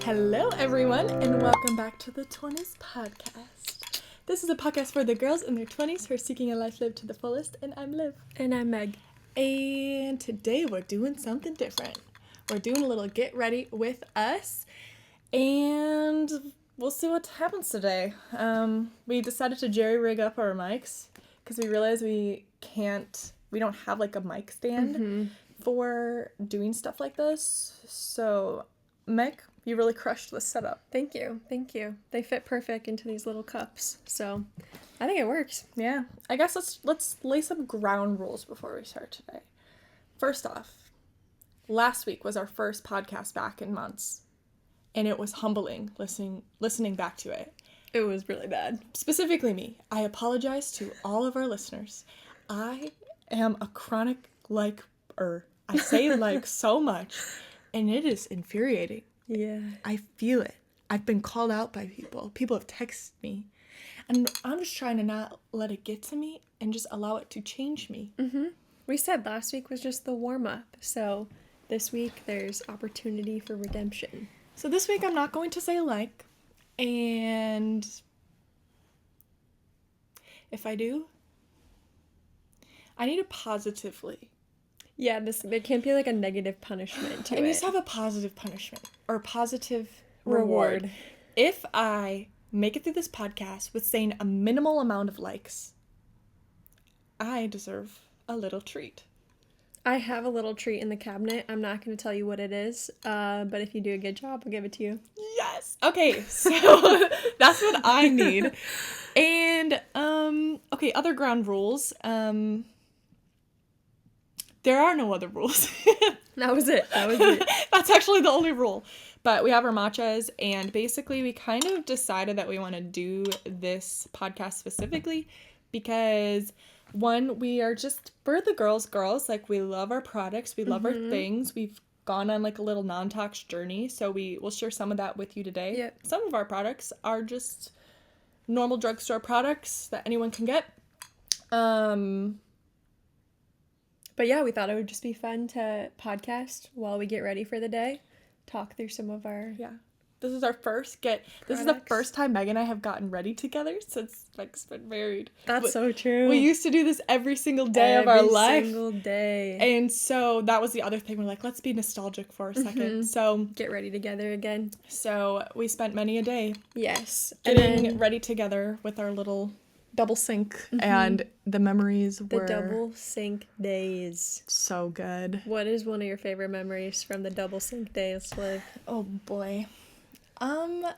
Hello, everyone, and welcome back to the 20s podcast. This is a podcast for the girls in their 20s who are seeking a life lived to the fullest, and I'm Liv. And I'm Meg. And today we're doing something different. We're doing a little get ready with us, and we'll see what happens today. We decided to jerry rig up our mics because we realized we don't have like a mic stand for doing stuff like this. So, Meg, you really crushed the setup. Thank you. They fit perfect into these little cups, so I think it works. Yeah. I guess let's lay some ground rules before we start today. First off, last week was our first podcast back in months, and it was humbling listening back to it. It was really bad. Specifically me. I apologize to all of our listeners. I am a chronic liker. I say like so much, and it is infuriating. Yeah. I feel it. I've been called out by people. People have texted me. And I'm just trying to not let it get to me and just allow it to change me. We said last week was just the warm-up, so this week there's opportunity for redemption. So this week I'm not going to say like, and if I do, I need to positively. Yeah, there can't be like a negative punishment to it. It needs to have a positive punishment or a positive reward. If I make it through this podcast with saying a minimal amount of likes, I deserve a little treat. I have a little treat in the cabinet. I'm not going to tell you what it is, but if you do a good job, I'll give it to you. Yes. Okay, so that's what I need. And, okay, other ground rules. There are no other rules. That was it. That's actually the only rule. But we have our matchas, and basically we kind of decided that we want to do this podcast specifically because, one, we're the girls. Like, we love our products. We love our things. We've gone on, like, a little non-tox journey, so we'll share some of that with you today. Yep. Some of our products are just normal drugstore products that anyone can get. But yeah, we thought it would just be fun to podcast while we get ready for the day. Talk through some of our... Yeah. This is our first This is the first time Meg and I have gotten ready together since Meg's been married. That's so true. We used to do this every single day of our life. Every single day. And so that was the other thing. We're like, let's be nostalgic for a second. So get ready together again. So we spent many a day. Yes. Getting ready together with our little double sink, and the memories were... The double sink days. So good. What is one of your favorite memories from the double sink days, Liv? Oh, boy. I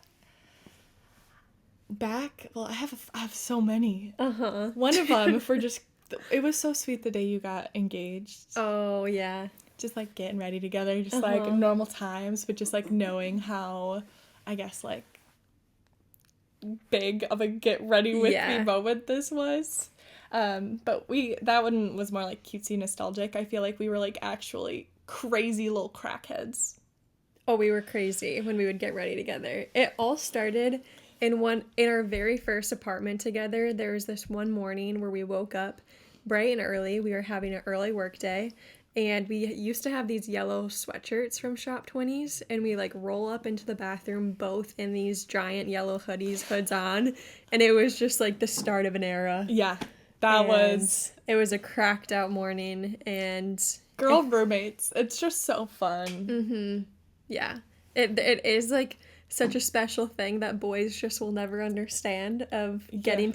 have so many. One of them, it was so sweet the day you got engaged. Oh, yeah. Just, like, getting ready together, just, like, normal times, but just, like, knowing how, I guess, like, big of a get ready with me moment this was. But that one was more, like, cutesy nostalgic. I feel like we were, like, actually crazy little crackheads. Oh, we were crazy when we would get ready together. It all started in our very first apartment together. There was this one morning where we woke up bright and early. We were having an early work day, and we used to have these yellow sweatshirts from Shop 20s, and we like roll up into the bathroom both in these giant yellow hoods on, and it was just like the start of an era. Yeah, it was a cracked out morning, and girl roommates. It's just so fun. Yeah, it is like such a special thing that boys just will never understand of getting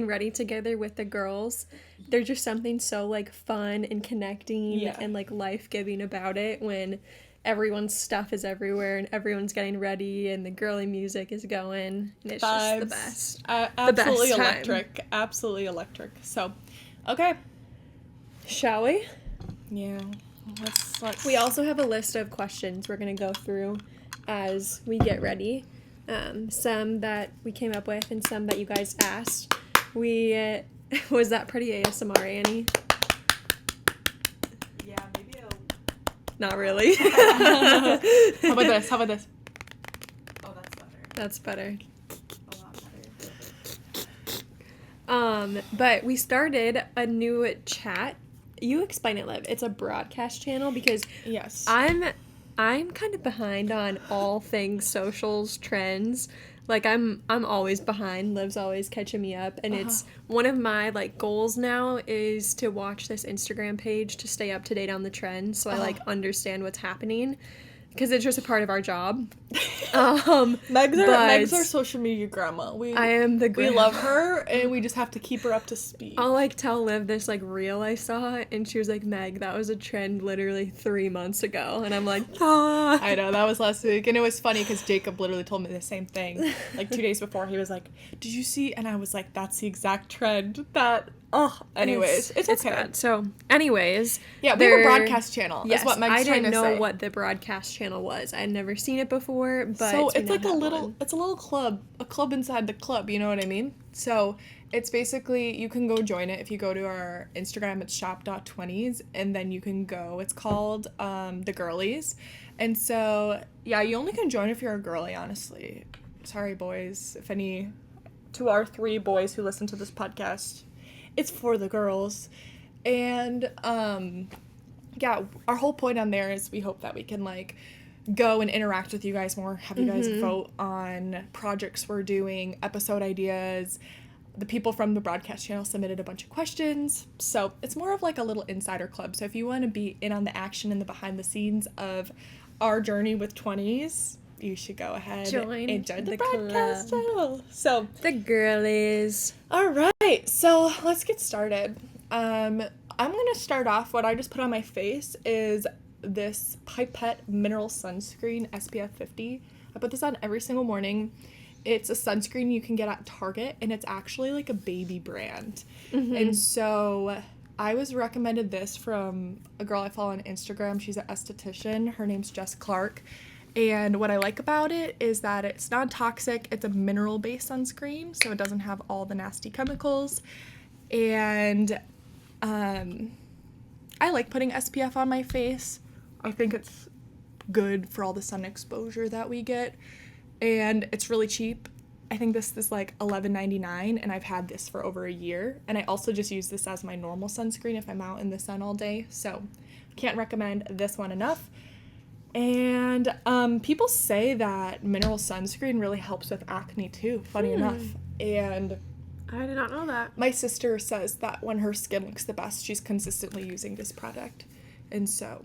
ready together with the girls. There's just something so like fun and connecting and like life-giving about it when everyone's stuff is everywhere and everyone's getting ready and the girly music is going. And it's just the best. Absolutely the best electric. Time. Absolutely electric. So, okay. Shall we? Yeah. Let's... We also have a list of questions we're going to go through as we get ready. Some that we came up with and some that you guys asked. Was that pretty ASMR, Annie? Yeah, maybe Not really. How about this? Oh, that's better. That's better. A lot better. But we started a new chat. You explain it, Liv. It's a broadcast channel because yes, I'm I'm kind of behind on all things socials, trends. Like I'm always behind. Liv's always catching me up, and it's one of my like goals now is to watch this Instagram page to stay up to date on the trends, so I like understand what's happening. Because it's just a part of our job. Meg's our social media grandma. I am the grandma. We love her, and we just have to keep her up to speed. I'll, like, tell Liv this, like, reel I saw, and she was like, Meg, that was a trend literally 3 months ago. And I'm like, ah. I know, that was last week. And it was funny because Jacob literally told me the same thing. Like, 2 days before, he was like, did you see? And I was like, that's the exact trend that... anyways, it's okay. Bad. So, anyways. Yeah, we have a broadcast channel. Yes, is what Meg's I didn't know say. what the broadcast channel was. I had never seen it before, but so it's like a little club, a club inside the club. You know what I mean? So it's basically you can go join it if you go to our Instagram. It's shop.20s, and then you can go. It's called the girlies, and so yeah, you only can join if you're a girly. Honestly, sorry boys, if any, to our 3 boys who listen to this podcast. It's for the girls. And yeah, our whole point on there is we hope that we can like go and interact with you guys more, have you guys vote on projects we're doing, episode ideas. The people from the broadcast channel submitted a bunch of questions, so it's more of like a little insider club. So if you want to be in on the action and the behind the scenes of our journey with 20s, you should go ahead and join the broadcast channel. So the girlies. All right, so let's get started. I'm gonna start off. What I just put on my face is this Pipette mineral sunscreen SPF 50. I put this on every single morning. It's a sunscreen you can get at Target, and it's actually like a baby brand. And so I was recommended this from a girl I follow on Instagram. She's an esthetician. Her name's Jess Clark. And what I like about it is that it's non-toxic. It's a mineral-based sunscreen, so it doesn't have all the nasty chemicals. And I like putting SPF on my face. I think it's good for all the sun exposure that we get. And it's really cheap. I think this is like $11.99, and I've had this for over a year. And I also just use this as my normal sunscreen if I'm out in the sun all day. So can't recommend this one enough. And people say that mineral sunscreen really helps with acne too, funny enough. And I did not know that. My sister says that when her skin looks the best, she's consistently using this product. And so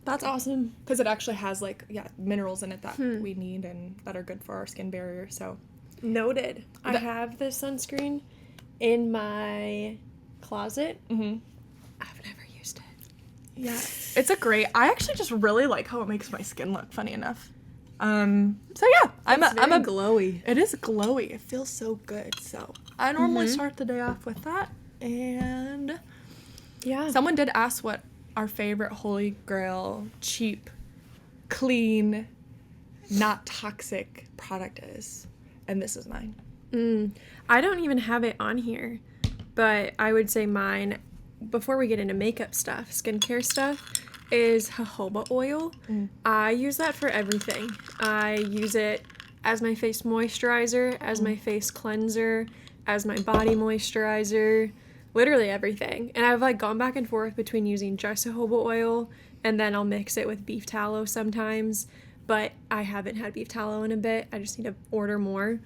that's awesome. Because it actually has like, minerals in it that we need and that are good for our skin barrier. So noted. I have this sunscreen in my closet. I've never used it. Yeah, it's I actually just really like how it makes my skin look, funny enough. So yeah, I'm a glowy. It is glowy. It feels so good. So I normally start the day off with that. And yeah, someone did ask what our favorite holy grail, cheap, clean, not toxic product is. And this is mine. I don't even have it on here, but I would say mine, before we get into makeup stuff, skincare stuff, is jojoba oil. I use that for everything. I use it as my face moisturizer, as my face cleanser, as my body moisturizer, literally everything. And I've like gone back and forth between using just jojoba oil, and then I'll mix it with beef tallow sometimes. But I haven't had beef tallow in a bit. I just need to order more.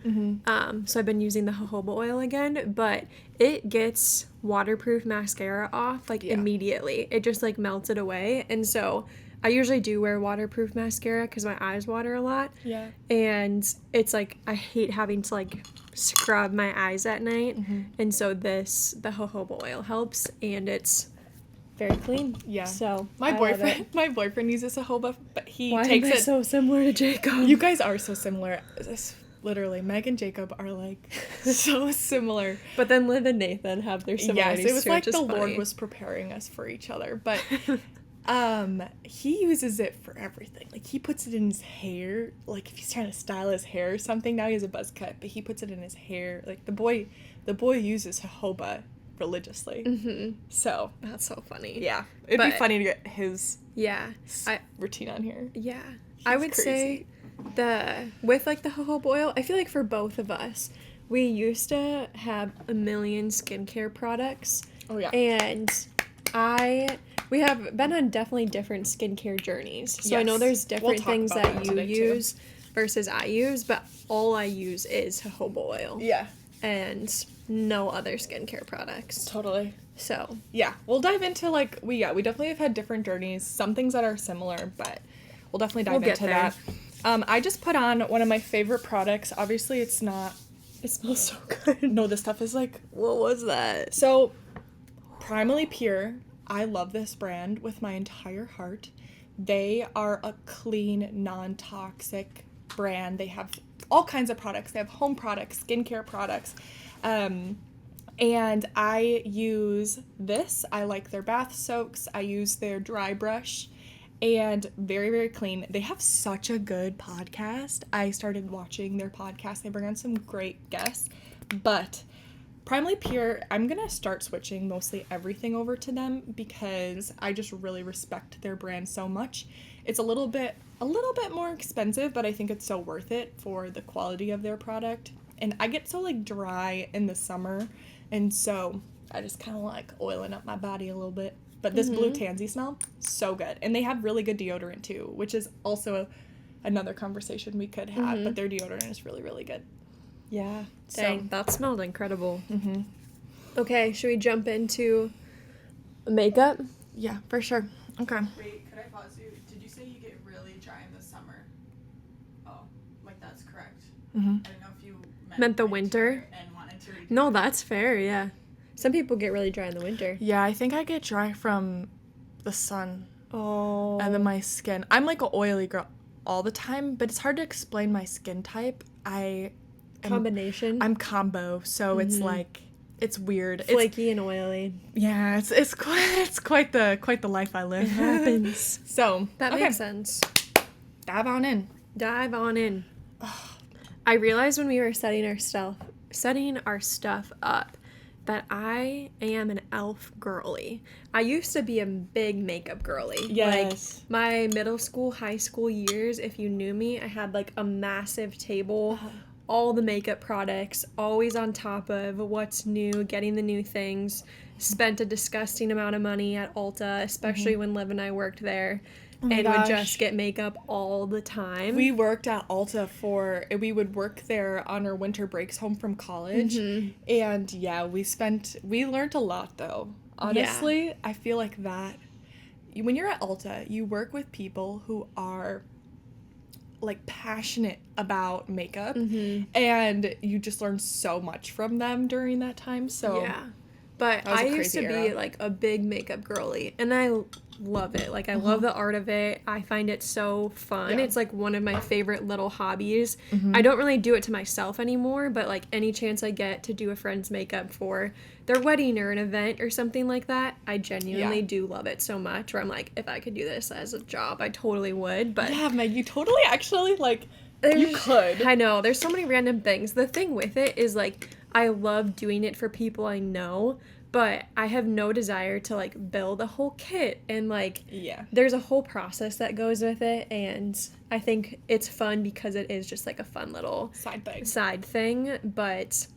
So I've been using the jojoba oil again, but it gets waterproof mascara off like immediately. It just like melts it away. And so I usually do wear waterproof mascara because my eyes water a lot. Yeah. And it's like I hate having to like scrub my eyes at night. And so the jojoba oil helps, and it's very clean. Yeah. So my boyfriend uses jojoba, but he Why takes am I it so similar to Jacob? You guys are so similar. Literally, Meg and Jacob are like so similar. But then Liv and Nathan have their similarities. Yes, it was like the funny. Lord was preparing us for each other. But he uses it for everything. Like he puts it in his hair. Like if he's trying to style his hair or something. Now he has a buzz cut, but he puts it in his hair. Like the boy uses jojoba religiously. So that's so funny. Yeah, it'd be funny to get his routine on here. Yeah, I would say with like the jojoba oil, I feel like for both of us, we used to have a million skincare products. Oh yeah. And I We have been on definitely different skincare journeys. So I know Yes. there's We'll different talk things about that that you today, too. use versus I use, but all I use is jojoba oil. Yeah. And no other skincare products. Totally. So, Yeah, we'll dive into, like, we definitely have had different journeys, some things that are similar, but we'll definitely dive We'll get into there. that. I just put on one of my favorite products. Obviously, it's not, it smells so good. no, this stuff is, like, What was that? so, Primally Pure, I love this brand with my entire heart. They are a clean, non-toxic brand. They have all kinds of products. They have home products, skincare products. And I use this. I like their bath soaks. I use their dry brush. And very, very clean. They have such a good podcast. I started watching their podcast. They bring on some great guests. But Primally Pure, I'm going to start switching mostly everything over to them because I just really respect their brand so much. It's a little bit more expensive, but I think it's so worth it for the quality of their product. And I get so, like, dry in the summer, and so I just kind of like oiling up my body a little bit. But this blue tansy smell, so good. And they have really good deodorant too, which is also another conversation we could have, but their deodorant is really, really good. Yeah. So- Dang, that smelled incredible. Okay, should we jump into makeup? Yeah, for sure. Okay. Wait, could I pause you? Did you say you get really dry in the summer? Oh, like that's correct. Mm-hmm. I don't know if you Meant the winter? and wanted to read. No, that's fair, yeah. Some people get really dry in the winter. Yeah, I think I get dry from the sun Oh. and then my skin. I'm like an oily girl all the time, but it's hard to explain my skin type. Combination. I'm combo, so it's like it's weird. Flaky and oily. It's quite the life I live. It happens. So That okay, makes sense. dive on in. Dive on in. I realized when we were setting our stuff up that I am an elf girly. I used to be a big makeup girly. Yes. Like my middle school, high school years, if you knew me, I had like a massive table, all the makeup products, always on top of what's new, getting the new things. Spent a disgusting amount of money at Ulta, especially when Liv and I worked there. my And gosh. would just get makeup all the time. We worked at Ulta we would work there on our winter breaks home from college. And yeah, we learned a lot though. Honestly, I feel like that when you're at Ulta, you work with people who are like passionate about makeup and you just learn so much from them during that time. So Yeah. But That was a I used crazy to be era. like a big makeup girly, and I love it. Like I love the art of it. I find it so fun. Yeah. It's like one of my favorite little hobbies. I don't really do it to myself anymore, but like any chance I get to do a friend's makeup for their wedding or an event or something like that, I genuinely do love it so much. Where I'm like, if I could do this as a job, I totally would. But yeah, Meg, you totally actually like you could. I know. There's so many random things. The thing with it is, like, I love doing it for people I know, but I have no desire to, like, build a whole kit. And, like, Yeah. there's a whole process that goes with it. And I think it's fun because it is just, like, a fun little side thing. But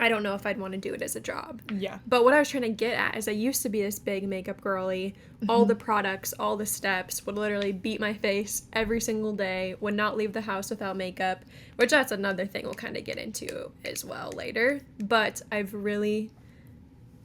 I don't know if I'd want to do it as a job. Yeah. But what I was trying to get at is I used to be this big makeup girly. All the products, all the steps, would literally beat my face every single day, would not leave the house without makeup, which that's another thing we'll kind of get into as well later. But I've really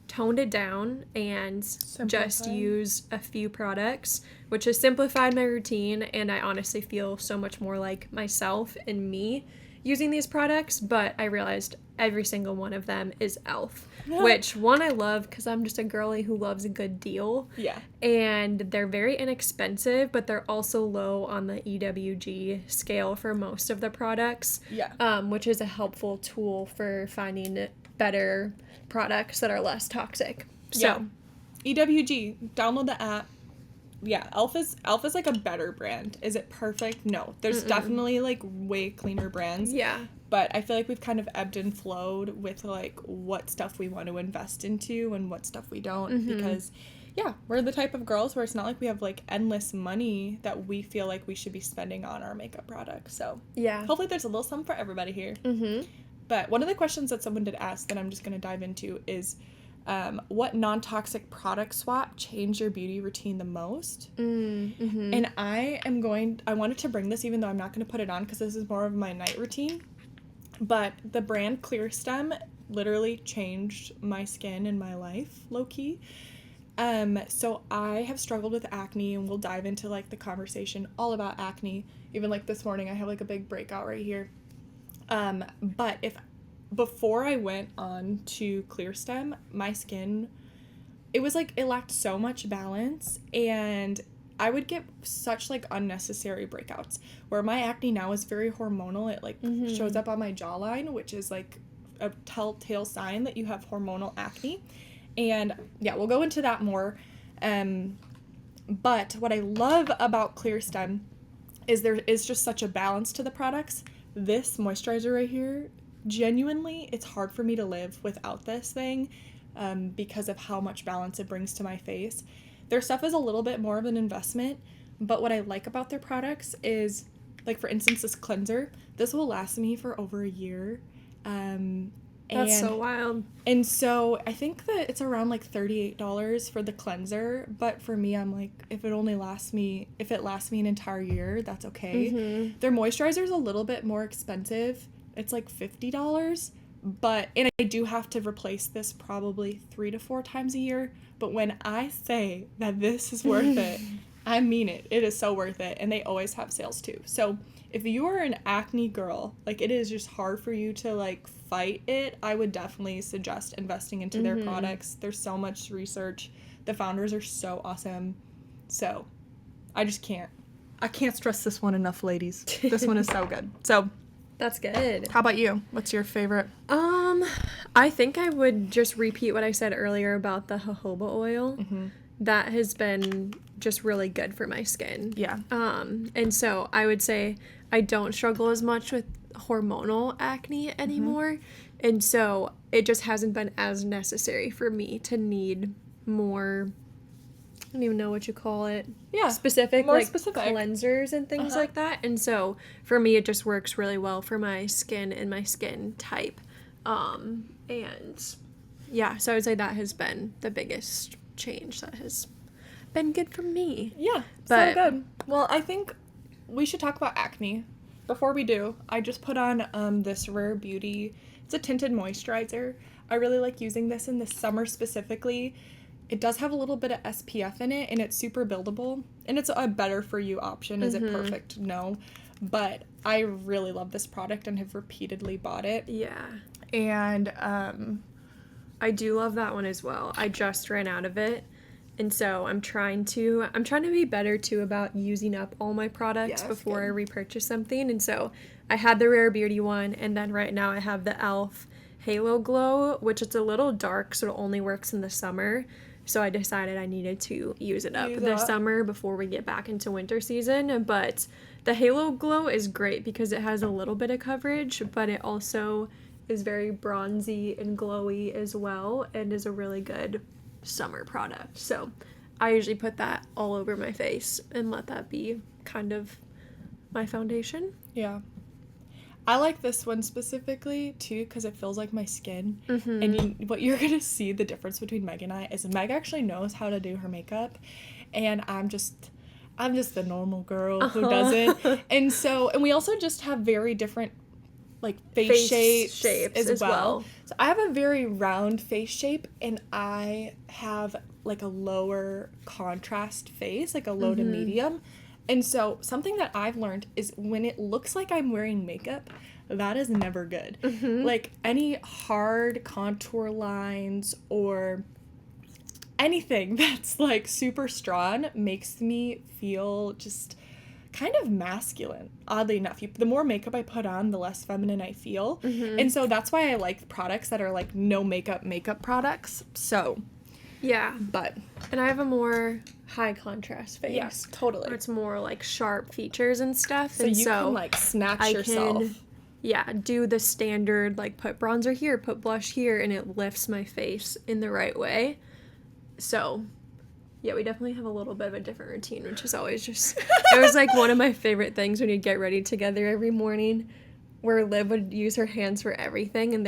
toned it down and just Simplified. use a few products, which has simplified my routine, and I honestly feel so much more like myself and me using these products. But I realized every single one of them is e.l.f. Which one I love because I'm just a girly who loves a good deal. Yeah. And they're very inexpensive, but they're also low on the EWG scale for most of the products. Yeah. Which is a helpful tool for finding better products that are less toxic. So, EWG, download the app. Yeah, e.l.f. is like a better brand. Is it perfect? No. There's definitely like way cleaner brands. yeah. But I feel like we've kind of ebbed and flowed with like what stuff we want to invest into and what stuff we don't because we're the type of girls where it's not like we have like endless money that we feel like we should be spending on our makeup products. So Yeah. hopefully there's a little something for everybody here. But one of the questions that someone did ask that I'm just going to dive into is what non-toxic product swap changed your beauty routine the most? And I wanted to bring this even though I'm not going to put it on because this is more of my night routine. But the brand Clear Stem literally changed my skin and my life, low-key. So I have struggled with acne, and we'll dive into like the conversation all about acne. Even like this morning, I have like a big breakout right here. But before I went on to Clear Stem, my skin, it was like it lacked so much balance, and I would get such like unnecessary breakouts where my acne now is very hormonal. It like shows up on my jawline, which is like a telltale sign that you have hormonal acne. And yeah, we'll go into that more. But what I love about Clear Stem is there is just such a balance to the products. This moisturizer right here, genuinely, it's hard for me to live without this thing because of how much balance it brings to my face. Their stuff is a little bit more of an investment, but what I like about their products is, like for instance, this cleanser, this will last me for over a year. That's so wild. And so I think that it's around like $38 for the cleanser, but for me, I'm like, if it lasts me an entire year, that's okay. Their moisturizer is a little bit more expensive. It's like $50, and I do have to replace this probably 3 to 4 times a year. But when I say that this is worth it, I mean it. It is so worth it, and they always have sales too. So if you are an acne girl, like it is just hard for you to like fight it, I would definitely suggest investing into their products. There's so much research. The founders are so awesome. So I can't stress this one enough, ladies. This one is so good. So That's good. how about you? What's your favorite? I think I would just repeat what I said earlier about the jojoba oil. That has been just really good for my skin. Yeah. And so I would say I don't struggle as much with hormonal acne anymore. And so it just hasn't been as necessary for me to need more, I don't even know what you call it. Yeah. Specific, more like specific. cleansers and things like that. And so for me, it just works really well for my skin and my skin type. And yeah, so I would say that has been the biggest change that has been good for me. Yeah, But- so good. Well, I think we should talk about acne. Before we do, I just put on this Rare Beauty. It's a tinted moisturizer. I really like using this in the summer specifically. It does have a little bit of SPF in it, and it's super buildable. And it's a better for you option. Is it perfect? No. But I really love this product and have repeatedly bought it. Yeah. And I do love that one as well. I just ran out of it. And so I'm trying to be better too about using up all my products Yeah, that's before I good. repurchase something. And so I had the Rare Beauty one, and then right now I have the e.l.f. Halo Glow, which it's a little dark, so it only works in the summer. So I decided I needed to use it up this summer before we get back into winter season. But the Halo Glow is great because it has a little bit of coverage, but it also is very bronzy and glowy as well, and is a really good summer product. So I usually put that all over my face and let that be kind of my foundation. yeah. I like this one specifically too because it feels like my skin. And what you're gonna see the difference between Meg and I is Meg actually knows how to do her makeup, and I'm just the normal girl who doesn't. And we also just have very different like face shapes as well. So I have a very round face shape, and I have like a lower contrast face, like a low to medium. And so something that I've learned is when it looks like I'm wearing makeup, that is never good. Like any hard contour lines or anything that's like super strong makes me feel just kind of masculine, oddly enough. The more makeup I put on, the less feminine I feel. And so that's why I like products that are like no makeup products. So Yeah. but And I have a more high contrast face. yes, totally. Where it's more like sharp features and stuff. So and you can like snatch I yourself. can, yeah, do the standard, like put bronzer here, put blush here, and it lifts my face in the right way. So, yeah, we definitely have a little bit of a different routine, which is always just, it was like one of my favorite things when you get ready together every morning. where Liv would use her hands for everything, and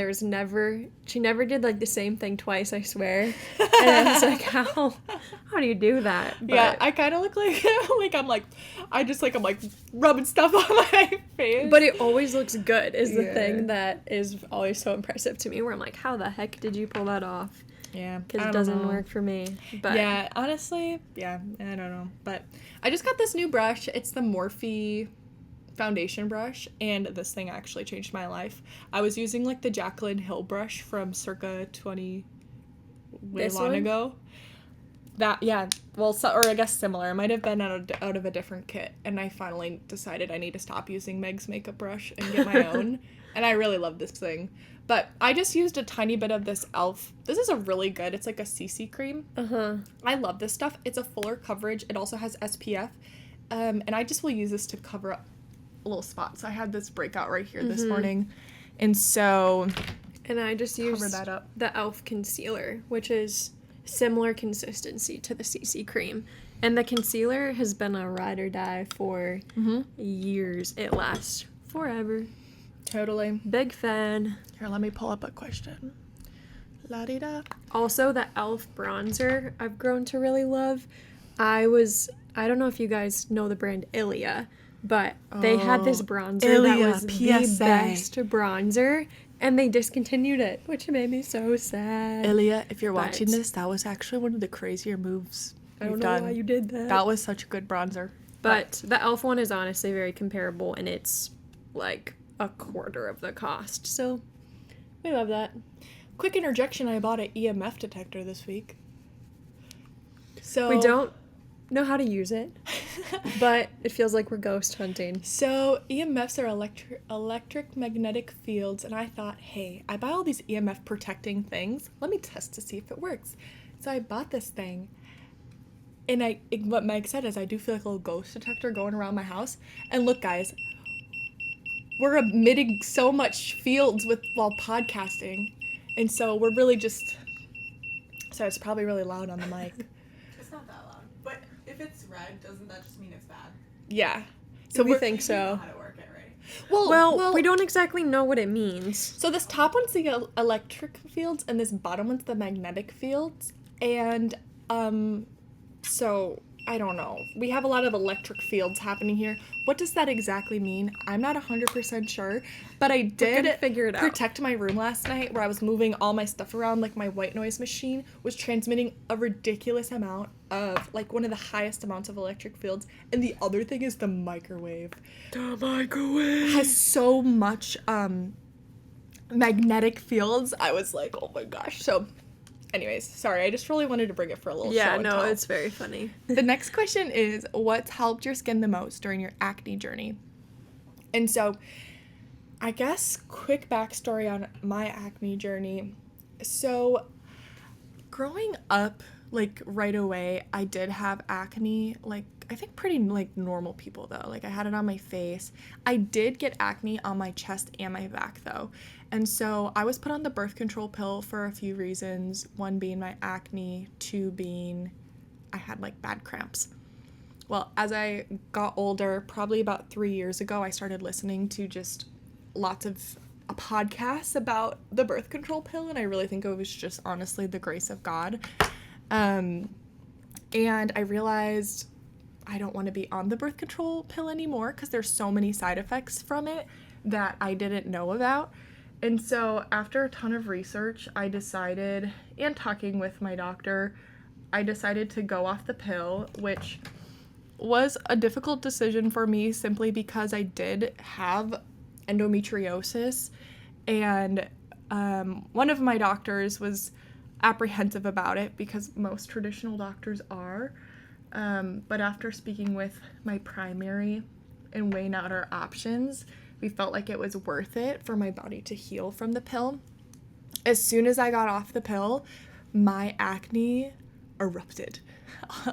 she never did like the same thing twice, I swear. And I was like, how do you do that? But, yeah, I kind of look like I'm like rubbing stuff on my face. but it always looks good is the Yeah. thing that is always so impressive to me, where I'm like, how the heck did you pull that off? Yeah, Because I it don't doesn't know. work for me. But Yeah, honestly, yeah, I don't know. But I just got this new brush. It's the Morphe foundation brush, and this thing actually changed my life. I was using like the Jaclyn Hill brush from circa 20 way This long one? ago. That, yeah, well, or I guess similar. It might have been out of a different kit, and I finally decided I need to stop using Meg's makeup brush and get my own. And I really love this thing. But I just used a tiny bit of this e.l.f. This is a really good, it's like a CC cream. I love this stuff. It's a fuller coverage. It also has SPF. And I just will use this to cover up a little spot. So I had this breakout right here this morning. And so and I just used cover that up. the e.l.f. concealer, which is similar consistency to the CC cream. And the concealer has been a ride or die for years. It lasts forever. Totally. Big fan. Here, let me pull up a question. La-di-da. Also, the e.l.f. bronzer I've grown to really love. I don't know if you guys know the brand Ilia, but they had this bronzer that Ilia, was the PSA. best bronzer, and they discontinued it, which made me so sad. Ilia, if you're But- watching this, that was actually one of the crazier moves I don't you've know done. why you did that. That was such a good bronzer. But the e.l.f. one is honestly very comparable, and it's like a quarter of the cost. So we love that. Quick interjection, I bought an EMF detector this week. So We don't know how to use it, but it feels like we're ghost hunting. So EMFs are electric magnetic fields, and I thought, hey, I buy all these EMF protecting things. Let me test to see if it works. So I bought this thing, and what Meg said is I do feel like a little ghost detector going around my house. And look, guys, we're emitting so much fields while podcasting, and so we're really just. So it's probably really loud on the mic. It's not that loud. But if it's red, doesn't that just mean it's bad? Yeah. So we we're think You know so. how to work it, right? well, We don't exactly know what it means. So this top one's the electric fields, and this bottom one's the magnetic fields. And so I don't know. We have a lot of electric fields happening here. What does that exactly mean? I'm not 100% sure, but I did gonna figure it out. protect my room last night where I was moving all my stuff around. Like my white noise machine was transmitting a ridiculous amount of, like, one of the highest amounts of electric fields. And the other thing is the microwave. The microwave Has so much magnetic fields. I was like, oh my gosh. So anyways, sorry, I just really wanted to bring it for a little show and tell. it's very funny. The next question is, what's helped your skin the most during your acne journey? And so I guess quick backstory on my acne journey. So growing up, like right away, I did have acne, like I think pretty like normal people though. Like I had it on my face. I did get acne on my chest and my back though. And so I was put on the birth control pill for a few reasons. One being my acne, two being I had like bad cramps. Well, as I got older, probably about 3 years ago, I started listening to just lots of podcasts about the birth control pill, and I really think it was just honestly the grace of God. And I realized I don't want to be on the birth control pill anymore because there's so many side effects from it that I didn't know about. And so after a ton of research, I decided, and talking with my doctor, I decided to go off the pill, which was a difficult decision for me simply because I did have endometriosis, and one of my doctors was apprehensive about it because most traditional doctors are, but after speaking with my primary and weighing out our options, we felt like it was worth it for my body to heal from the pill. As soon as I got off the pill, my acne erupted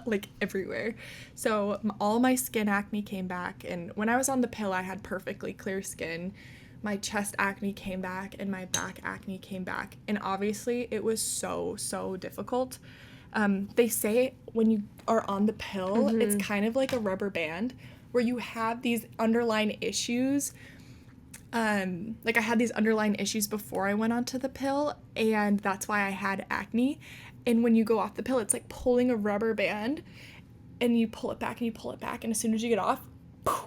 like everywhere. So all my skin acne came back, and when I was on the pill I had perfectly clear skin. My chest acne came back and my back acne came back, and obviously it was so difficult. They say when you are on the pill, it's kind of like a rubber band where you have these underlying issues like I had these underlying issues before I went onto the pill, and that's why I had acne. And when you go off the pill, it's like pulling a rubber band, and you pull it back and you pull it back, and as soon as you get off,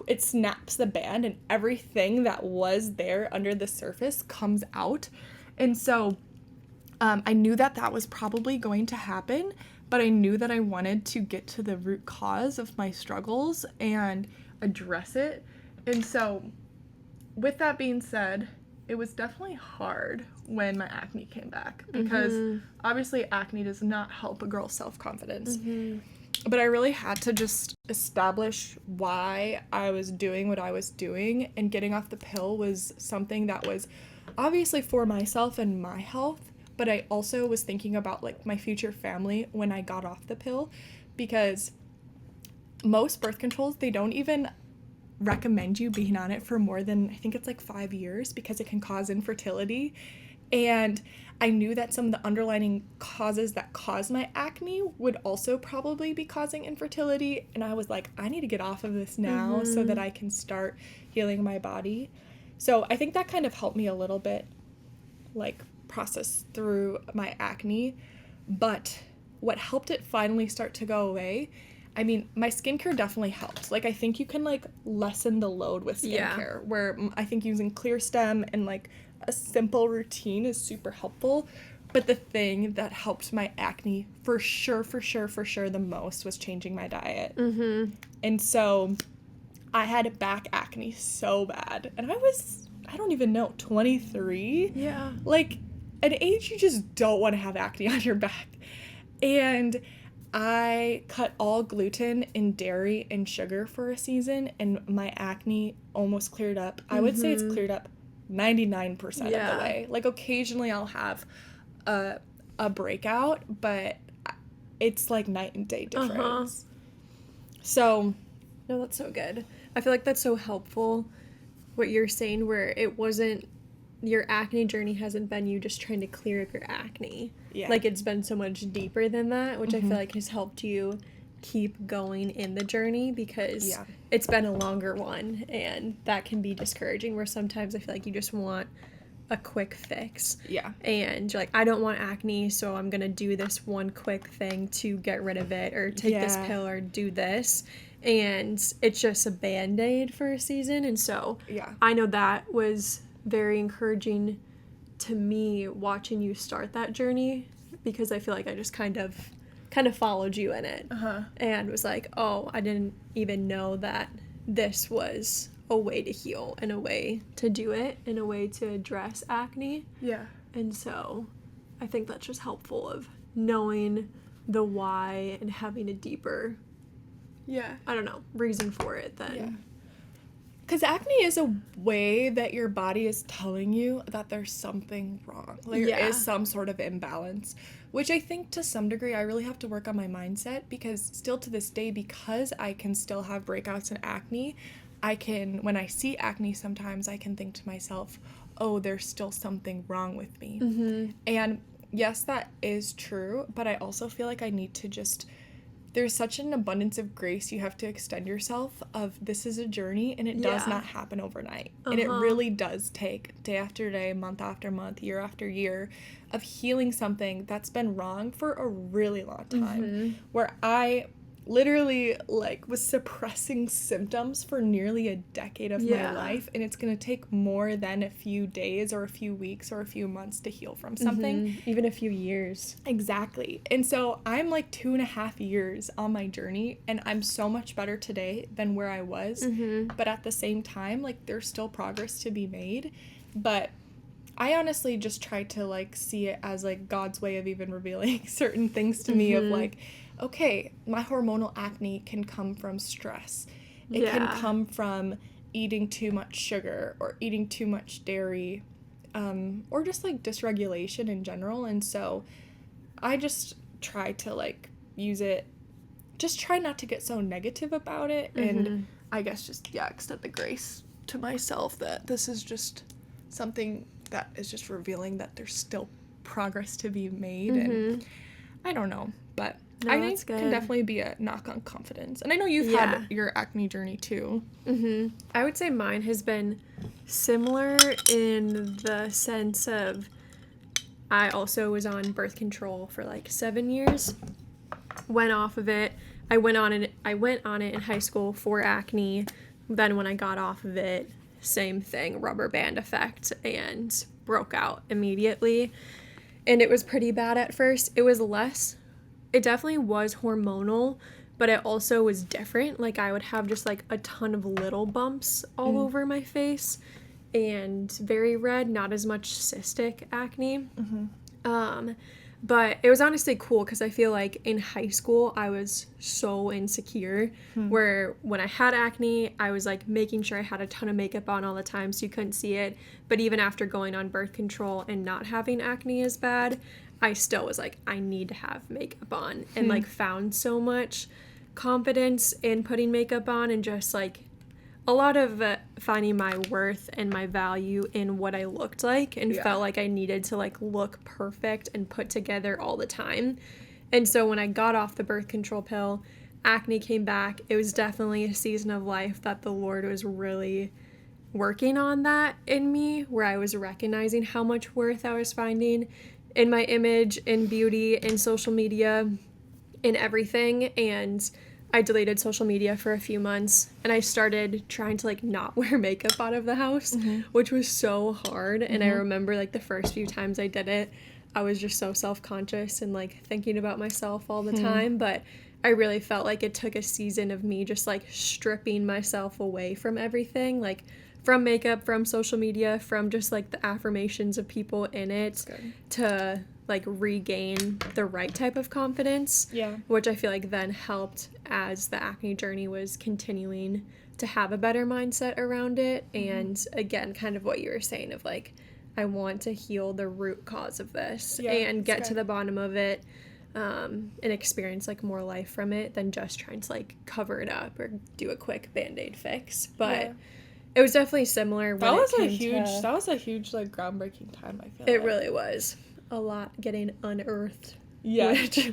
it snaps the band, and everything that was there under the surface comes out. And so I knew that that was probably going to happen, but I knew that I wanted to get to the root cause of my struggles and address it. And so with that being said, it was definitely hard when my acne came back, because obviously acne does not help a girl's self-confidence. But I really had to just establish why I was doing what I was doing, and getting off the pill was something that was obviously for myself and my health, but I also was thinking about like my future family when I got off the pill, because most birth controls, they don't even recommend you being on it for more than, I think it's like 5 years, because it can cause infertility. And I knew that some of the underlying causes that cause my acne would also probably be causing infertility, and I was like, I need to get off of this now so that I can start healing my body. So I think that kind of helped me a little bit, like, process through my acne. But what helped it finally start to go away, I mean, my skincare definitely helped. Like, I think you can, like, lessen the load with skincare, where I think using Clear Stem and, like, a simple routine is super helpful. But the thing that helped my acne for sure the most was changing my diet. And so I had back acne so bad. And I don't even know, 23? Yeah. Like, an age you just don't want to have acne on your back. And I cut all gluten and dairy and sugar for a season, and my acne almost cleared up. I would say it's cleared up 99% of the way. Like, occasionally I'll have a breakout, but it's like night and day difference. So, no, that's so good. I feel like that's so helpful, what you're saying, where it wasn't, your acne journey hasn't been you just trying to clear up your acne. Yeah. Like, it's been so much deeper than that, which I feel like has helped you keep going in the journey, because it's been a longer one, and that can be discouraging, where sometimes I feel like you just want a quick fix. Yeah. And you're like, I don't want acne, so I'm going to do this one quick thing to get rid of it, or take this pill, or do this. And it's just a Band-Aid for a season. And so I know that was very encouraging to me, watching you start that journey, because I feel like I just kind of followed you in it, and was like, oh, I didn't even know that this was a way to heal, and a way to do it, and a way to address acne. And so I think that's just helpful, of knowing the why and having a deeper I don't know, reason for it then. Because acne is a way that your body is telling you that there's something wrong. Like, there is some sort of imbalance, which I think to some degree I really have to work on my mindset, because still to this day, because I can still have breakouts and acne, when I see acne sometimes, I can think to myself, oh, there's still something wrong with me. And yes, that is true, but I also feel like I need to just, there's such an abundance of grace you have to extend yourself, of this is a journey, and it does not happen overnight. And it really does take day after day, month after month, year after year of healing something that's been wrong for a really long time, where I literally, like, was suppressing symptoms for nearly a decade of my life, and it's going to take more than a few days or a few weeks or a few months to heal from something. Even a few years. Exactly. And so I'm like 2.5 years on my journey, and I'm so much better today than where I was. But at the same time, like, there's still progress to be made. But I honestly just try to, like, see it as, like, God's way of even revealing certain things to me, of, like, okay, my hormonal acne can come from stress. It can come from eating too much sugar, or eating too much dairy, or just, like, dysregulation in general. And so I just try to, like, use it, just try not to get so negative about it, and I guess just, extend the grace to myself that this is just something that is just revealing that there's still progress to be made. And I don't know, but no, I think it can definitely be a knock on confidence. And I know you've had your acne journey too. I would say mine has been similar in the sense of I also was on birth control for like 7 years. Went off of it. I went on it in high school for acne. Then when I got off of it, same thing, rubber band effect, and broke out immediately. And it was pretty bad at first. It definitely was hormonal, but it also was different. Like I would have just like a ton of little bumps all over my face and very red, not as much cystic acne. But it was honestly cool because I feel like in high school I was so insecure where when I had acne, I was like making sure I had a ton of makeup on all the time so you couldn't see it. But even after going on birth control and not having acne as bad, I still was like, I need to have makeup on and like found so much confidence in putting makeup on and just like a lot of finding my worth and my value in what I looked like and felt like I needed to like look perfect and put together all the time. And so when I got off the birth control pill, acne came back. It was definitely a season of life that the Lord was really working on that in me, where I was recognizing how much worth I was finding in my image, in beauty, in social media, in everything. And I deleted social media for a few months and I started trying to like not wear makeup out of the house, which was so hard. And I remember like the first few times I did it, I was just so self-conscious and like thinking about myself all the time. But I really felt like it took a season of me just like stripping myself away from everything, like from makeup, from social media, from just like the affirmations of people in it to like regain the right type of confidence, which I feel like then helped as the acne journey was continuing to have a better mindset around it. And again, kind of what you were saying of like, I want to heal the root cause of this and get to the bottom of it, and experience like more life from it than just trying to like cover it up or do a quick Band-Aid fix. But it was definitely similar. That was a huge like groundbreaking time, I feel it really was. A lot getting unearthed. Yeah. Which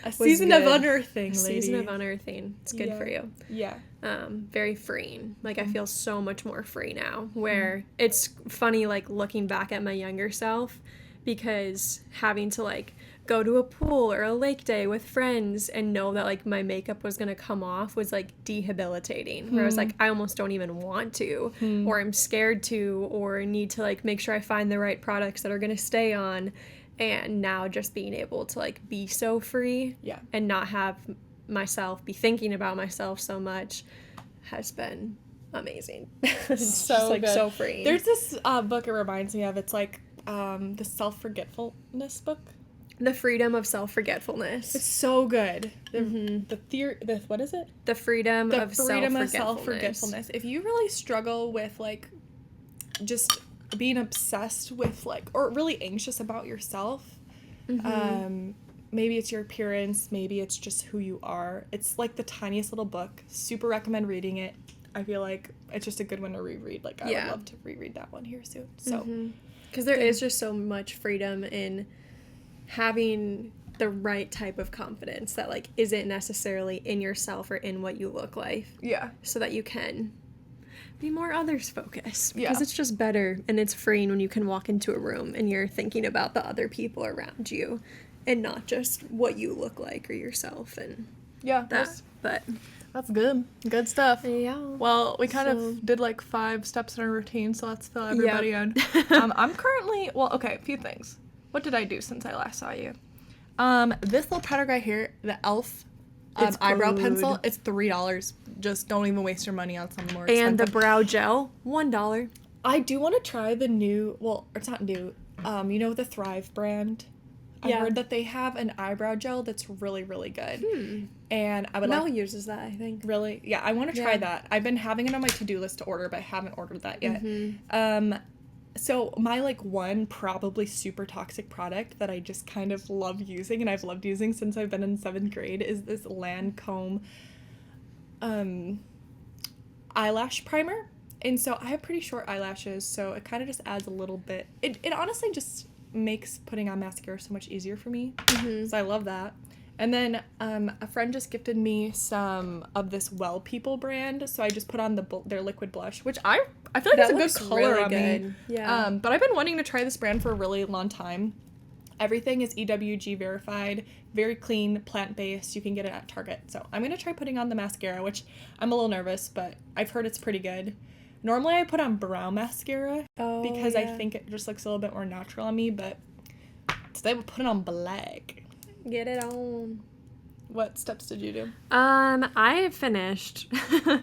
a season of unearthing, lady. Season of unearthing. It's good for you. Yeah. Very freeing. Like I feel so much more free now, where it's funny like looking back at my younger self, because having to like go to a pool or a lake day with friends and know that like my makeup was gonna come off was like debilitating, where I was like, I almost don't even want to, or I'm scared to, or need to like make sure I find the right products that are gonna stay on. And now just being able to like be so free and not have myself be thinking about myself so much has been amazing. It's so just, like good. so free. There's this book it reminds me of. It's like the self-forgetfulness book. The Freedom of Self-Forgetfulness. It's so good. What is it? The freedom of self-forgetfulness. If you really struggle with like just being obsessed with like, or really anxious about yourself, maybe it's your appearance, maybe it's just who you are. It's like the tiniest little book. Super recommend reading it. I feel like it's just a good one to reread. Like I would love to reread that one here soon. So, because there is just so much freedom in having the right type of confidence that like isn't necessarily in yourself or in what you look like. Yeah. So that you can be more others focused, because it's just better and it's freeing when you can walk into a room and you're thinking about the other people around you and not just what you look like or yourself and that. But that's good stuff. Yeah. Well, we kind of did like 5 steps in our routine, so let's fill everybody in. I'm currently, a few things. What did I do since I last saw you? This little powder guy here, the e.l.f. Eyebrow pencil, it's $3. Just don't even waste your money on something more expensive. And the brow gel, $1. I do want to try the new, it's not new, you know the Thrive brand? I heard that they have an eyebrow gel that's really, really good. And I would Mel uses that, I think. Really? Yeah, I want to try that. I've been having it on my to-do list to order, but I haven't ordered that yet. So my one probably super toxic product that I just kind of love using, and I've loved using since I've been in 7th grade, is this Lancome eyelash primer. And so I have pretty short eyelashes, so it kind of just adds a little bit. It honestly just makes putting on mascara so much easier for me. So I love that. And then a friend just gifted me some of this Well People brand, so I just put on their liquid blush, which I feel like That it's a good looks color really on me. good. Yeah. But I've been wanting to try this brand for a really long time. Everything is EWG verified, very clean, plant-based. You can get it at Target. So I'm going to try putting on the mascara, which I'm a little nervous, but I've heard it's pretty good. Normally I put on brown mascara because I think it just looks a little bit more natural on me, but today we'll put it on black. Get it on. What steps did you do? I finished.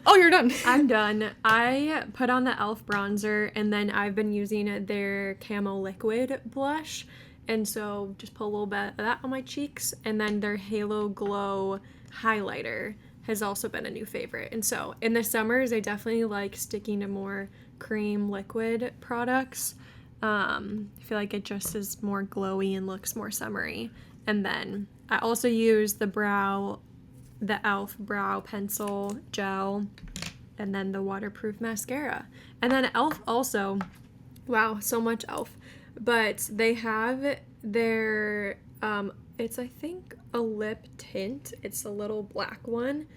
Oh, you're done. I'm done. I put on the e.l.f. bronzer, and then I've been using their Camo Liquid blush. And so just put a little bit of that on my cheeks. And then their Halo Glow highlighter has also been a new favorite. And so in the summers, I definitely like sticking to more cream liquid products. I feel like it just is more glowy and looks more summery. And then I also use the e.l.f. brow pencil gel, and then the waterproof mascara. And then e.l.f. also, wow, so much e.l.f. But they have their, it's I think a lip tint. It's a little black one.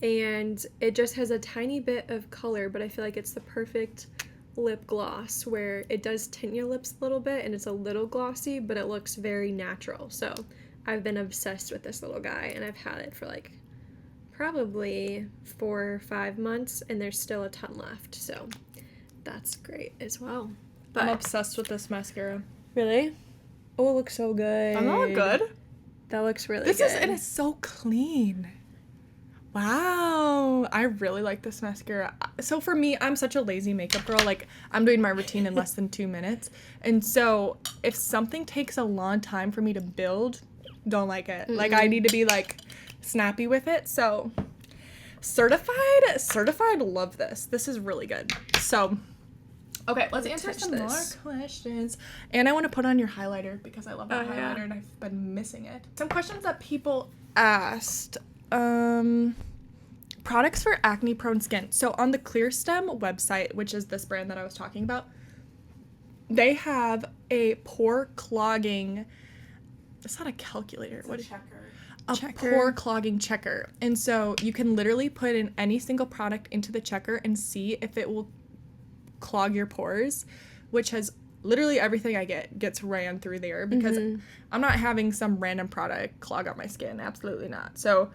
And it just has a tiny bit of color, but I feel like it's the perfect lip gloss where it does tint your lips a little bit and it's a little glossy, but it looks very natural. So I've been obsessed with this little guy, and I've had it for like probably 4 or 5 months, and there's still a ton left. So that's great as well. But I'm obsessed with this mascara. really? Oh, it looks so good. I'm not good. That looks really This good. is, and it's so clean. Wow, I really like this mascara. So for me, I'm such a lazy makeup girl. Like, I'm doing my routine in less than 2 minutes. And so if something takes a long time for me to build, don't like it. Mm-mm. Like, I need to be like snappy with it. So certified, love this. This is really good. So, okay, let's answer some more questions. And I want to put on your highlighter because I love that highlighter and I've been missing it. Some questions that people asked. Products for acne prone skin. So on the Clear Stem website, which is this brand that I was talking about, they have a pore clogging, it's not a calculator. It's what a checker. A pore clogging checker. And so you can literally put in any single product into the checker and see if it will clog your pores, which has literally everything I get gets ran through there because I'm not having some random product clog up my skin. Absolutely not. So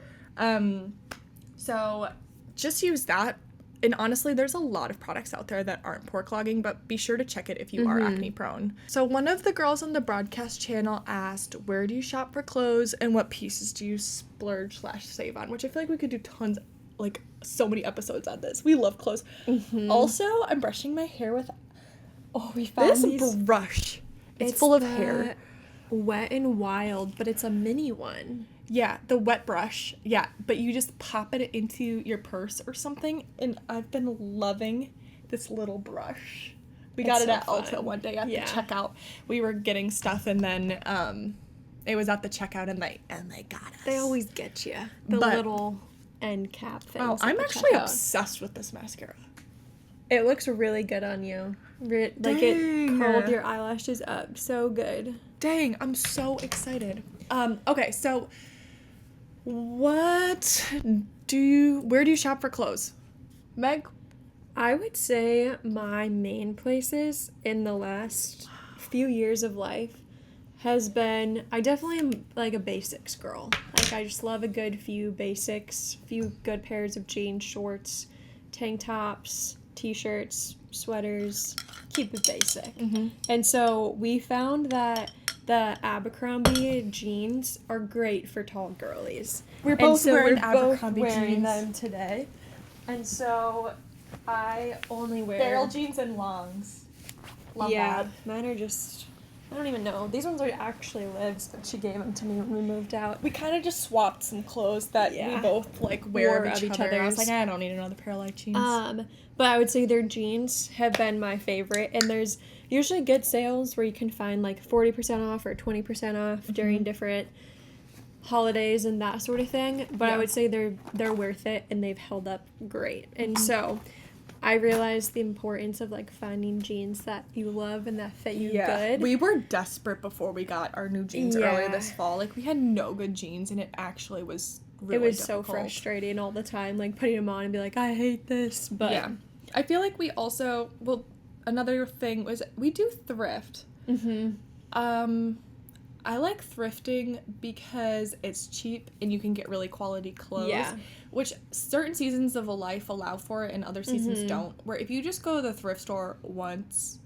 just use that. And honestly, there's a lot of products out there that aren't pore clogging, but be sure to check it if you are acne prone. So one of the girls on the broadcast channel asked, where do you shop for clothes and what pieces do you splurge/save on? Which I feel like we could do tons, like so many episodes on this. We love clothes. Also, I'm brushing my hair with, we found this brush. It's full of hair. Wet and Wild, but it's a mini one. Yeah, the wet brush. Yeah, but you just pop it into your purse or something, and I've been loving this little brush. We got it at Ulta one day at the checkout. We were getting stuff, and then it was at the checkout, and they got us. They always get you. The little end cap things. Oh, I'm actually obsessed with this mascara. It looks really good on you. Like it curled your eyelashes up. So good. Dang, I'm so excited. Okay, so where do you shop for clothes? Meg? I would say my main places in the last few years of life has been, I definitely am like a basics girl. Like I just love a good few basics, few good pairs of jeans, shorts, tank tops, t-shirts, sweaters, keep it basic. And so we found that the Abercrombie jeans are great for tall girlies. We're both wearing Abercrombie wearing jeans. them today. And so I only wear barrel jeans and longs. Love that. Mine are just, I don't even know. These ones are actually Liv's, but she gave them to me when we moved out. We kind of just swapped some clothes that we both like wear of each other. I was like, I don't need another pair of light jeans. But I would say their jeans have been my favorite, and there's usually good sales where you can find like 40% off or 20% off during different holidays and that sort of thing. But I would say they're worth it, and they've held up great. And so I realized the importance of like finding jeans that you love and that fit you good. We were desperate before we got our new jeans earlier this fall. Like, we had no good jeans, and it actually was really it was difficult. so frustrating all the time, like putting them on and be like, I hate this. But yeah, I feel like we also, well, another thing was we do thrift. I like thrifting because it's cheap and you can get really quality clothes. Yeah. Which certain seasons of a life allow for it and other seasons don't. Where if you just go to the thrift store once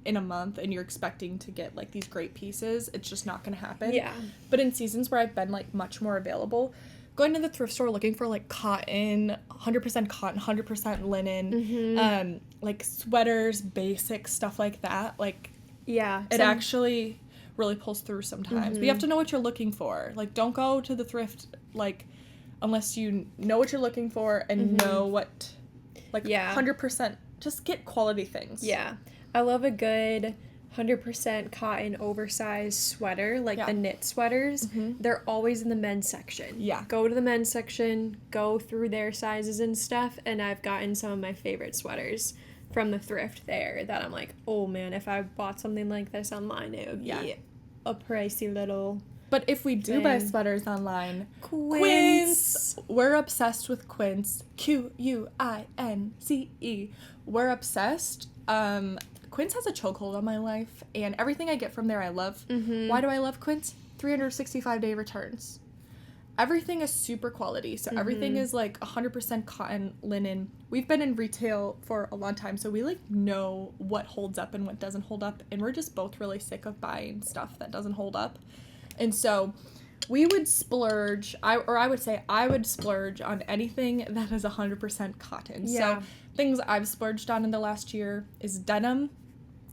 in a month and you're expecting to get like these great pieces, it's just not going to happen. Yeah. But in seasons where I've been like much more available, going to the thrift store looking for like cotton, 100% cotton, 100% linen, like sweaters, basic stuff like that, like it actually really pulls through sometimes. But you have to know what you're looking for. Like, don't go to the thrift like unless you know what you're looking for and know what, like, 100%, just get quality things. Yeah. I love a good 100% cotton oversized sweater, like the knit sweaters. They're always in the men's section. Yeah. Go to the men's section, go through their sizes and stuff, and I've gotten some of my favorite sweaters from the thrift there that I'm like, oh man, if I bought something like this online, it would be a pricey little... But if we do buy sweaters online, Quince. We're obsessed with Quince. Quince. We're obsessed. Quince has a chokehold on my life, and everything I get from there I love. Why do I love Quince? 365-day returns. Everything is super quality, so everything is like 100% cotton, linen. We've been in retail for a long time, so we like know what holds up and what doesn't hold up, and we're just both really sick of buying stuff that doesn't hold up. And so we would splurge, I would splurge on anything that is 100% cotton. Yeah. So things I've splurged on in the last year is denim.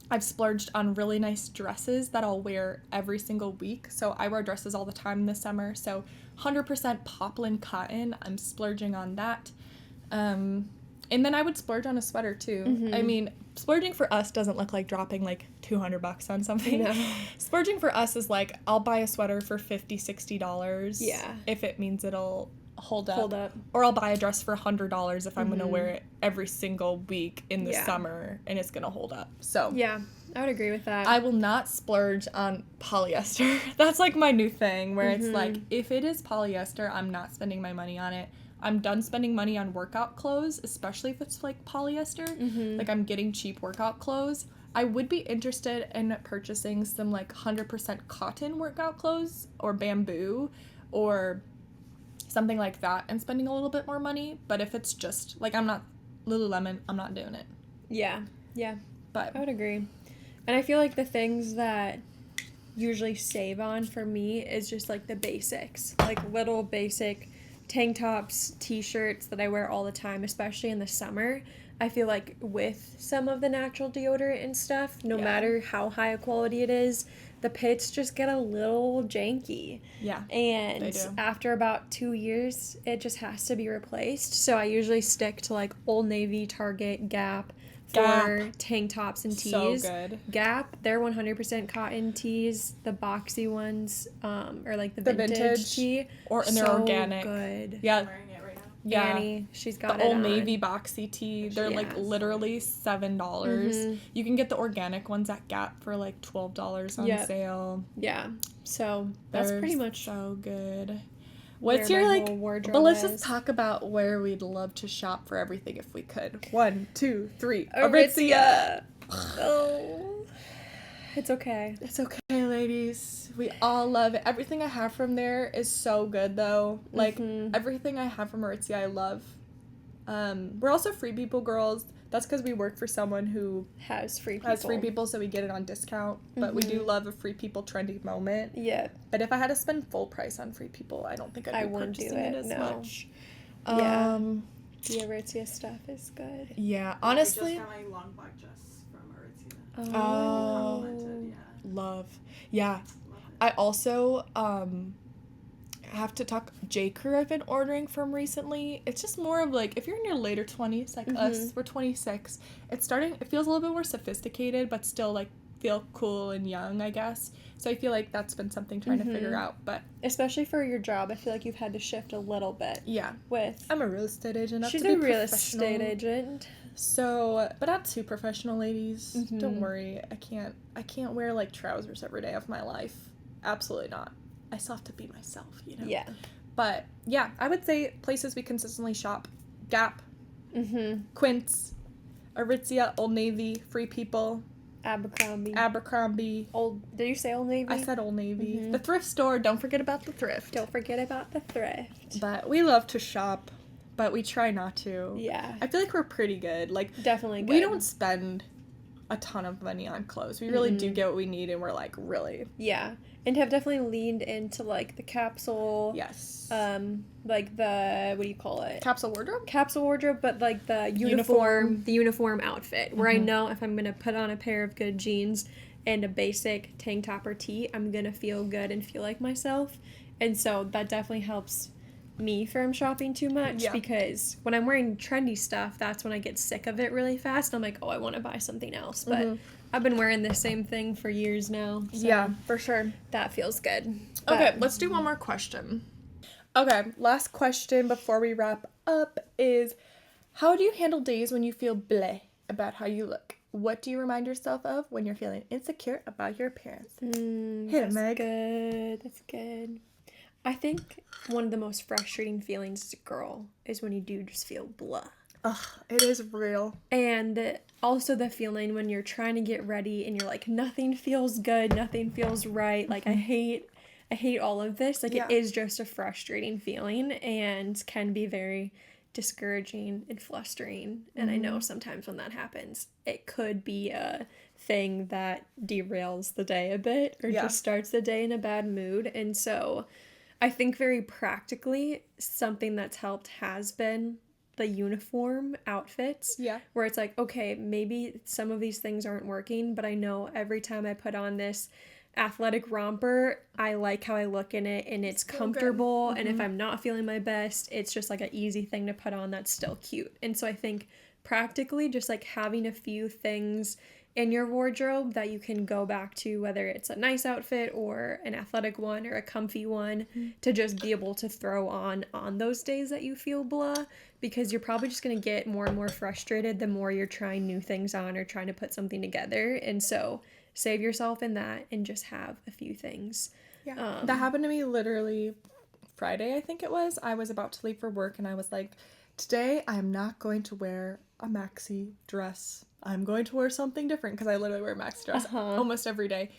I've splurged on really nice dresses that I'll wear every single week. So I wear dresses all the time this summer. So 100% poplin cotton, I'm splurging on that. And then I would splurge on a sweater too. I mean, splurging for us doesn't look like dropping like $200 on something. No. Splurging for us is like, I'll buy a sweater for $50-$60. Yeah. If it means it'll hold up. Hold up. Or I'll buy a dress for $100 if I'm going to wear it every single week in the summer and it's going to hold up. So Yeah, I would agree with that. I will not splurge on polyester. That's like my new thing where it's like, if it is polyester, I'm not spending my money on it. I'm done spending money on workout clothes, especially if it's like polyester. Like, I'm getting cheap workout clothes. I would be interested in purchasing some like 100% cotton workout clothes or bamboo or something like that and spending a little bit more money. But if it's just like, I'm not Lululemon, I'm not doing it. Yeah. But I would agree. And I feel like the things that usually save on for me is just like the basics, like little basic tank tops, t-shirts that I wear all the time, especially in the summer. I feel like with some of the natural deodorant and stuff, no matter how high a quality it is, the pits just get a little janky. Yeah, and they do. After about 2 years, it just has to be replaced. So I usually stick to like Old Navy, Target, Gap for tank tops and tees. So good. Gap, they're 100% cotton tees. The boxy ones, or like the vintage tee, and they're organic. Good. Yeah. I'm wearing it right now. Yeah. Annie, she's got the it Old on. Navy boxy tee, they're like literally $7. You can get the organic ones at Gap for like $12 on sale. Yeah. So that's pretty much so good. What's where your my like whole wardrobe but let's is. just talk about where we'd love to shop for everything if we could. 1, 2, 3. Aritzia. Oh. It's okay. It's okay, ladies. We all love it. Everything I have from there is so good, though. Like, everything I have from Aritzia, I love. We're also Free People girls. That's because we work for someone who Has free people. so we get it on discount. But we do love a Free People trendy moment. Yeah. But if I had to spend full price on Free People, I don't think I'd be purchasing it as much. Yeah. The Aritzia stuff is good. Yeah, honestly. I just got my long black dress from Aritzia. Oh. Complimented, Love. Yeah. Love it. I also have to talk J.Crew I've been ordering from recently. It's just more of like, if you're in your later 20s, like us, we're 26, it feels a little bit more sophisticated, but still like feel cool and young, I guess. So I feel like that's been something trying to figure out, but especially for your job, I feel like you've had to shift a little bit. yeah. With I'm a real estate agent. she's a real estate agent. So, but not too professional, ladies. Mhm. Don't worry. I can't wear like trousers every day of my life. Absolutely not. I still have to be myself, you know. Yeah. But yeah, I would say places we consistently shop: Gap, Mm-hmm. Quince, Aritzia, Old Navy, Free People, Abercrombie. Did you say Old Navy? I said Old Navy. Mhm. The thrift store. Don't forget about the thrift. Don't forget about the thrift. But we love to shop, but we try not to. Yeah. I feel like we're pretty good. Like, Definitely good. we don't spend a ton of money on clothes. We really do Mm-mm. get what we need, and we're like, really. Yeah. And have definitely leaned into like the capsule. Yes. Like the, what do you call it? Capsule wardrobe? Capsule wardrobe, but like the Uniform. the uniform outfit, where I Mhm. know if I'm gonna put on a pair of good jeans and a basic tank top or tee, I'm gonna feel good and feel like myself. And so that definitely helps me from shopping too much, Yeah. because when I'm wearing trendy stuff, that's when I get sick of it really fast. I'm like, oh, I want to buy something else. But Mhm. I've been wearing the same thing for years now. So Yeah, for sure. that feels good. Okay, But- let's do one more question. Okay, last question before we wrap up is, how do you handle days when you feel bleh about how you look? What do you remind yourself of when you're feeling insecure about your appearance? Hit it, that's Meg. good. That's good. I think one of the most frustrating feelings as a girl is when you do just feel blah. Ugh, it is real. And also the feeling when you're trying to get ready and you're like, nothing feels good, nothing feels right. Like, I hate all of this. Like, Yeah. it is just a frustrating feeling and can be very discouraging and flustering. And I know sometimes when that happens, it could be a thing that derails the day a bit or Yeah. just starts the day in a bad mood. And so I think very practically, something that's helped has been the uniform outfits. Yeah. Where it's like, okay, maybe some of these things aren't working, but I know every time I put on this athletic romper, I like how I look in it and it's so good. comfortable. And if I'm not feeling my best, it's just like an easy thing to put on that's still cute. And so I think practically just like having a few things in your wardrobe that you can go back to, whether it's a nice outfit or an athletic one or a comfy one, to just be able to throw on those days that you feel blah, because you're probably just going to get more and more frustrated the more you're trying new things on or trying to put something together. And so save yourself in that and just have a few things. Yeah. That happened to me literally Friday, I think it was. I was about to leave for work and I was like, today I am not going to wear a maxi dress. I'm going to wear something different, because I literally wear a maxi dress almost every day.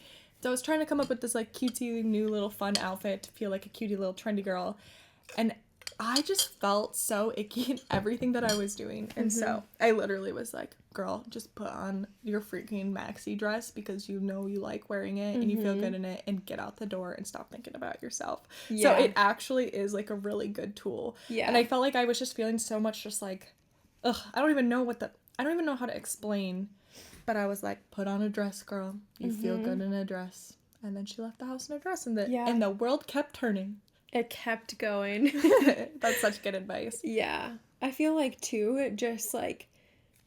So I was trying to come up with this like cutesy new little fun outfit to feel like a cutie little trendy girl. And I just felt so icky in everything that I was doing. And so I literally was like, girl, just put on your freaking maxi dress because you know you like wearing it and you feel good in it, and get out the door and stop thinking about yourself. Yeah. So it actually is like a really good tool. Yeah. And I felt like I was just feeling so much just like, ugh, I don't even know how to explain. But I was like, put on a dress, girl. You feel good in a dress. And then she left the house in a dress, and the world kept turning. It kept going. That's such good advice. Yeah. I feel like, too, just, like,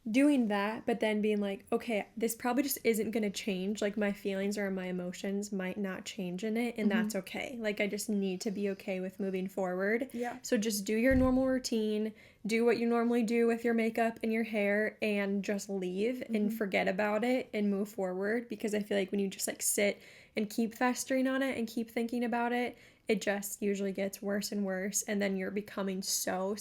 doing that, but then being like, okay, this probably just isn't going to change. Like, my feelings or my emotions might not change in it, and that's okay. Like, I just need to be okay with moving forward. Yeah. So just do your normal routine, do what you normally do with your makeup and your hair, and just leave and forget about it and move forward. Because I feel like when you just, like, sit and keep festering on it and keep thinking about it, it just usually gets worse and worse, and then you're becoming so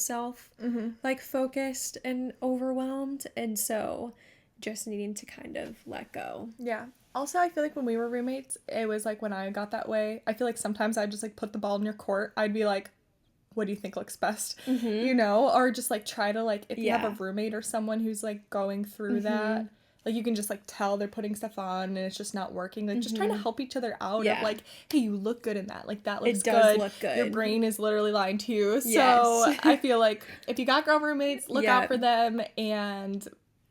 like focused and overwhelmed, and so just needing to kind of let go. Yeah. Also, I feel like when we were roommates, it was like when I got that way, I feel like sometimes I'd just like put the ball in your court. I'd be like, what do you think looks best? You know, or just like try to like, if you have a roommate or someone who's like going through that, like you can just like tell they're putting stuff on and it's just not working. Like just trying to help each other out of like, hey, you look good in that. Like that looks good. It does look good. Your brain is literally lying to you. So Yes. I feel like if you got girl roommates, look out for them and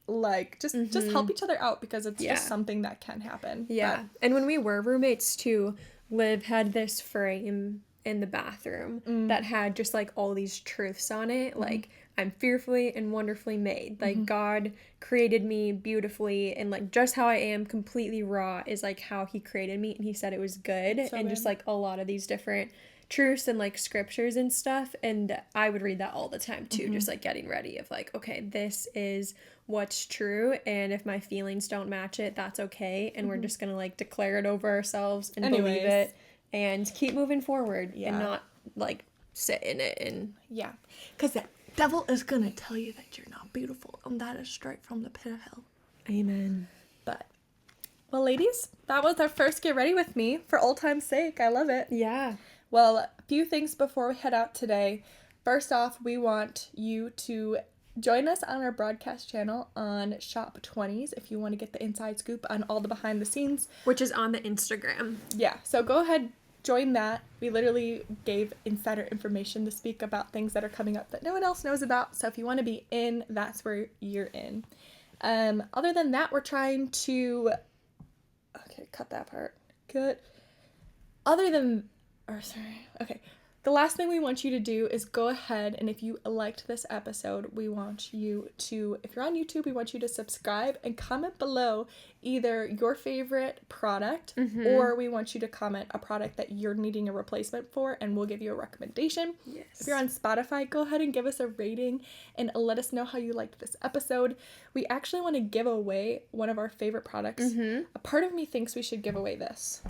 like just help each other out, because it's just something that can happen. Yeah. But, and when we were roommates too, Liv had this frame in the bathroom that had just like all these truths on it, like I'm fearfully and wonderfully made, like God created me beautifully, and like just how I am completely raw is like how he created me, and he said it was good. So and good. Just like a lot of these different truths and like scriptures and stuff, and I would read that all the time too, just like getting ready of like, okay, this is what's true, and if my feelings don't match it, that's okay, and we're just gonna like declare it over ourselves and believe Anyways. it and keep moving forward Yeah. and not like sit in it. And Yeah. Because the devil is going to tell you that you're not beautiful, and that is straight from the pit of hell. amen. But, well, ladies, that was our first Get Ready With Me for old time's sake. I love it. Yeah. Well, a few things before we head out today. First off, we want you to join us on our broadcast channel on Shop 20s if you want to get the inside scoop on all the behind the scenes. Which is on the Instagram. Yeah, so go ahead, join that. We literally gave insider information to speak about things that are coming up that no one else knows about. So if you want to be in, that's where you're in. Other than that, we're trying to... Okay, cut that part. Good. Okay. The last thing we want you to do is go ahead, and if you liked this episode, we want you to, if you're on YouTube, we want you to subscribe and comment below either your favorite product, or we want you to comment a product that you're needing a replacement for, and we'll give you a recommendation. Yes. If you're on Spotify, go ahead and give us a rating and let us know how you liked this episode. We actually want to give away one of our favorite products. A part of me thinks we should give away this,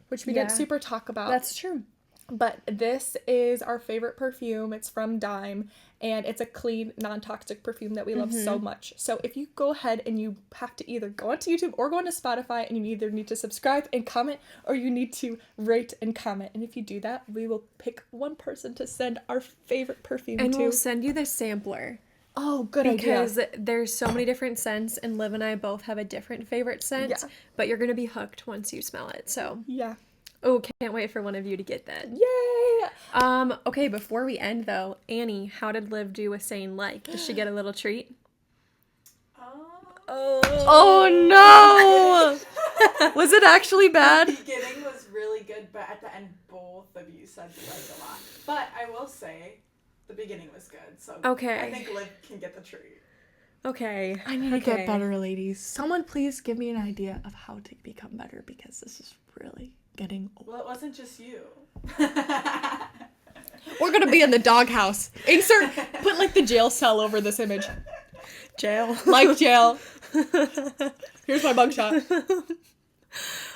which we didn't super talk about. That's true. But this is our favorite perfume. It's from Dime, and it's a clean, non-toxic perfume that we love so much. So if you go ahead and you have to either go onto YouTube or go onto Spotify, and you either need to subscribe and comment, or you need to rate and comment. And if you do that, we will pick one person to send our favorite perfume And to. we'll send you the sampler. Oh, good Because idea. there's so many different scents, and Liv and I both have a different favorite scent. Yeah. But you're going to be hooked once you smell it. So, Yeah. oh, can't wait for one of you to get that. Yay! Okay, before we end though, Annie, how did Liv do with saying like? Did she get a little treat? Oh no! Was it actually bad? The beginning was really good, but at the end, both of you said like a lot. But I will say, the beginning was good. So Okay. I think Liv can get the treat. Okay. I need to get better, ladies. Someone please give me an idea of how to become better, because this is really getting old. Well, it wasn't just you. We're gonna be in the doghouse. Put like the jail cell over this image. Jail. Like jail. Here's my mugshot.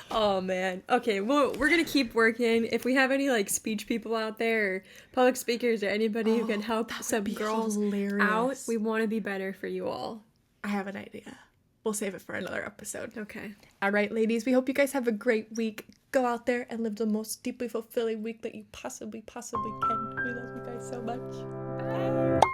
Oh man. Okay, well, we're gonna keep working. If we have any like speech people out there, or public speakers, or anybody who can help some girls out, we want to be better for you all. I have an idea. We'll save it for another episode. Okay. All right, ladies. We hope you guys have a great week. Go out there and live the most deeply fulfilling week that you possibly can. We love you guys so much. Bye.